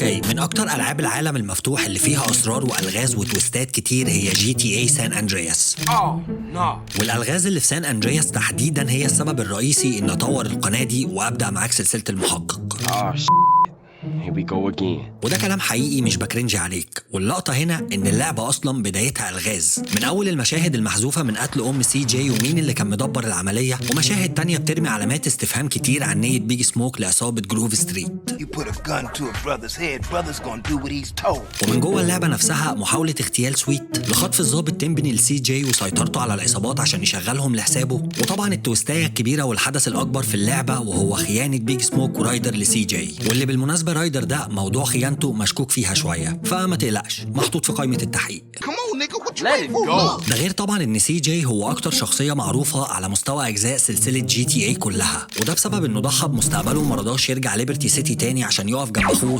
اوكي، من اكتر العاب العالم المفتوح اللي فيها اسرار والغاز وتويستات كتير هي GTA سان اندرياس. والالغاز اللي في سان اندرياس تحديدا هي السبب الرئيسي ان اطور القناه دي وابدا معاك سلسله المحقق. Here we go again. وده كلام حقيقي مش بكرنج عليك. واللقطة هنا إن اللعبة أصلاً بدايتها ألغاز، من أول المشاهد المحذوفة من قتل أم سي جي ومين اللي كان مدبر العملية، ومشاهد تانية بترمي علامات استفهام كتير عن نية بيج سموك لعصابة جروف ستريت. ومن جوه اللعبة نفسها محاولة اغتيال سويت لخطف الضابط تيمبني لسي جي وسيطرته على العصابات عشان يشغلهم لحسابه، وطبعاً التويستاية الكبيرة والحدث الأكبر في اللعبة وهو خيانة بيج سموك ورايدر لسي جي، واللي بالمناسبة رايدر ده موضوع خيانته مشكوك فيها شوية، فما تقلقش محطوط في قائمة التحقيق. ده غير طبعا ان سي جي هو اكتر شخصية معروفة على مستوى اجزاء سلسلة GTA كلها، وده بسبب انه ضحى بمستقبله ومرضاش يرجع ليبرتي سيتي تاني عشان يقف جنب اخوه